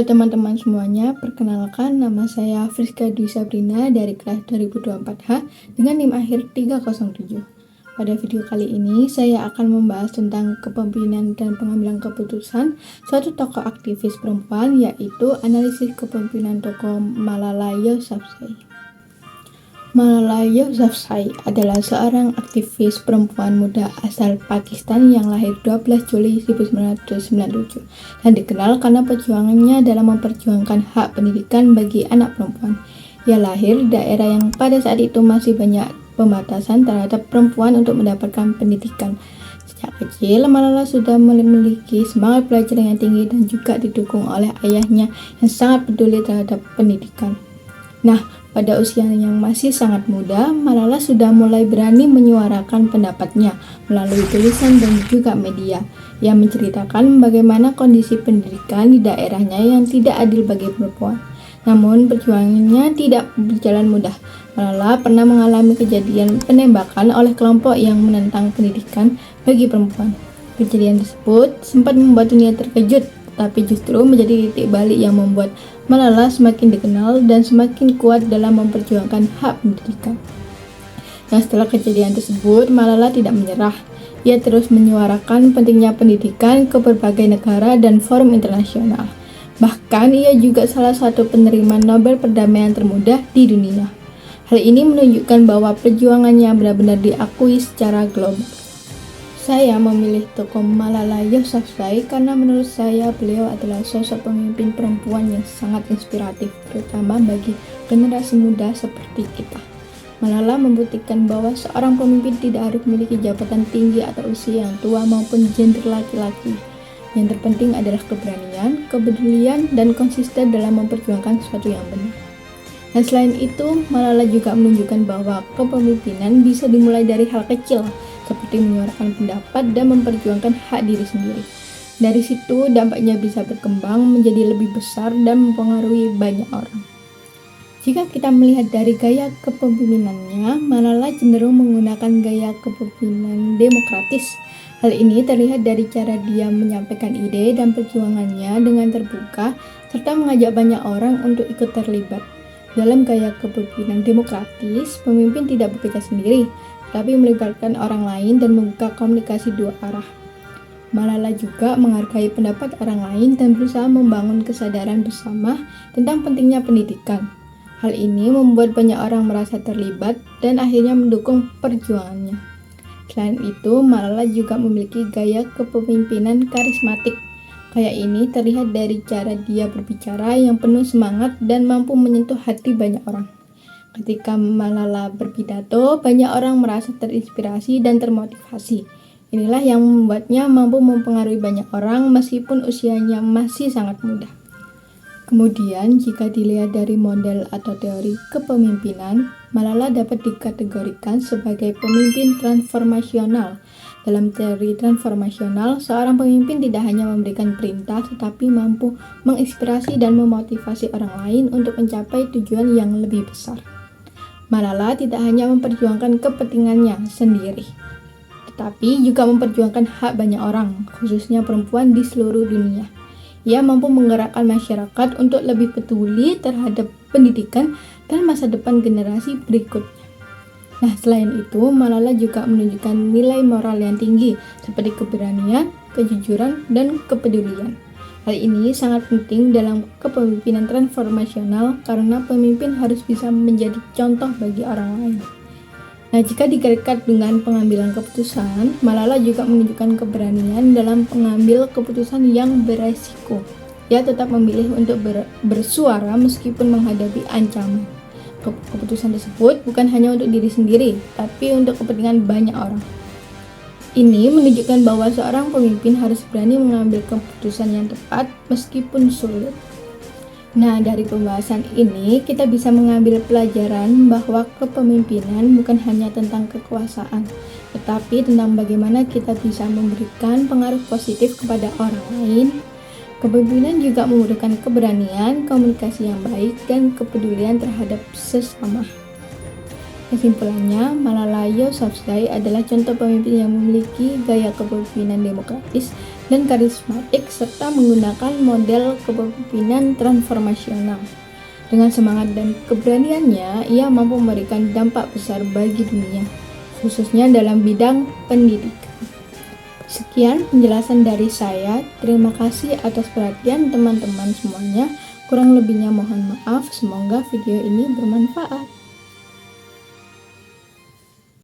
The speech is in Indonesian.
Halo teman-teman semuanya, perkenalkan nama saya Friska Dwi Sabrina dari kelas 2024H dengan NIM akhir 307. Pada video kali ini, saya akan membahas tentang kepemimpinan dan pengambilan keputusan suatu tokoh aktivis perempuan, yaitu analisis kepemimpinan tokoh Malala Yousafzai. Malala Yousafzai adalah seorang aktivis perempuan muda asal Pakistan yang lahir 12 Juli 1997 dan dikenal karena perjuangannya dalam memperjuangkan hak pendidikan bagi anak perempuan. Ia lahir di daerah yang pada saat itu masih banyak pembatasan terhadap perempuan untuk mendapatkan pendidikan. Sejak kecil, Malala sudah memiliki semangat belajar yang tinggi dan juga didukung oleh ayahnya yang sangat peduli terhadap pendidikan. Nah, pada usia yang masih sangat muda, Malala sudah mulai berani menyuarakan pendapatnya melalui tulisan dan juga media. Ia menceritakan bagaimana kondisi pendidikan di daerahnya yang tidak adil bagi perempuan. Namun, perjuangannya tidak berjalan mudah. Malala pernah mengalami kejadian penembakan oleh kelompok yang menentang pendidikan bagi perempuan. Kejadian tersebut sempat membuat dunia terkejut, tapi justru menjadi titik balik yang membuat Malala semakin dikenal dan semakin kuat dalam memperjuangkan hak pendidikan. Nah, setelah kejadian tersebut, Malala tidak menyerah. Ia terus menyuarakan pentingnya pendidikan ke berbagai negara dan forum internasional. Bahkan, ia juga salah satu penerima Nobel Perdamaian termuda di dunia. Hal ini menunjukkan bahwa perjuangannya benar-benar diakui secara global. Saya memilih tokoh Malala Yousafzai karena menurut saya beliau adalah sosok pemimpin perempuan yang sangat inspiratif, terutama bagi generasi muda seperti kita. Malala membuktikan bahwa seorang pemimpin tidak harus memiliki jabatan tinggi atau usia yang tua maupun gender laki-laki. Yang terpenting adalah keberanian, kepedulian, dan konsisten dalam memperjuangkan sesuatu yang benar. Dan selain itu, Malala juga menunjukkan bahwa kepemimpinan bisa dimulai dari hal kecil, seperti menyuarakan pendapat dan memperjuangkan hak diri sendiri. Dari situ, dampaknya bisa berkembang menjadi lebih besar dan mempengaruhi banyak orang. Jika kita melihat dari gaya kepemimpinannya, Malala cenderung menggunakan gaya kepemimpinan demokratis. Hal ini terlihat dari cara dia menyampaikan ide dan perjuangannya dengan terbuka, serta mengajak banyak orang untuk ikut terlibat. Dalam gaya kepemimpinan demokratis, pemimpin tidak bekerja sendiri, tapi melibatkan orang lain dan membuka komunikasi dua arah. Malala juga menghargai pendapat orang lain dan berusaha membangun kesadaran bersama tentang pentingnya pendidikan. Hal ini membuat banyak orang merasa terlibat dan akhirnya mendukung perjuangannya. Selain itu, Malala juga memiliki gaya kepemimpinan karismatik. Gaya ini terlihat dari cara dia berbicara yang penuh semangat dan mampu menyentuh hati banyak orang. Ketika Malala berpidato, banyak orang merasa terinspirasi dan termotivasi. Inilah yang membuatnya mampu mempengaruhi banyak orang meskipun usianya masih sangat muda. Kemudian, jika dilihat dari model atau teori kepemimpinan, Malala dapat dikategorikan sebagai pemimpin transformasional. Dalam teori transformasional, seorang pemimpin tidak hanya memberikan perintah, tetapi mampu menginspirasi dan memotivasi orang lain untuk mencapai tujuan yang lebih besar. Malala tidak hanya memperjuangkan kepentingannya sendiri, tetapi juga memperjuangkan hak banyak orang, khususnya perempuan di seluruh dunia. Ia mampu menggerakkan masyarakat untuk lebih peduli terhadap pendidikan dan masa depan generasi berikutnya. Nah, selain itu, Malala juga menunjukkan nilai moral yang tinggi, seperti keberanian, kejujuran, dan kepedulian. Hal ini sangat penting dalam kepemimpinan transformasional karena pemimpin harus bisa menjadi contoh bagi orang lain. Nah, jika dikaitkan dengan pengambilan keputusan, Malala juga menunjukkan keberanian dalam mengambil keputusan yang beresiko. Ia tetap memilih untuk bersuara meskipun menghadapi ancaman. Keputusan tersebut bukan hanya untuk diri sendiri, tapi untuk kepentingan banyak orang. Ini menunjukkan bahwa seorang pemimpin harus berani mengambil keputusan yang tepat meskipun sulit. Nah, dari pembahasan ini kita bisa mengambil pelajaran bahwa kepemimpinan bukan hanya tentang kekuasaan, tetapi tentang bagaimana kita bisa memberikan pengaruh positif kepada orang lain. Kepemimpinan juga membutuhkan keberanian, komunikasi yang baik, dan kepedulian terhadap sesama. Kesimpulannya, Malala Yousafzai adalah contoh pemimpin yang memiliki gaya kepemimpinan demokratis dan karismatik serta menggunakan model kepemimpinan transformasional. Dengan semangat dan keberaniannya, ia mampu memberikan dampak besar bagi dunia, khususnya dalam bidang pendidikan. Sekian penjelasan dari saya. Terima kasih atas perhatian teman-teman semuanya. Kurang lebihnya mohon maaf. Semoga video ini bermanfaat.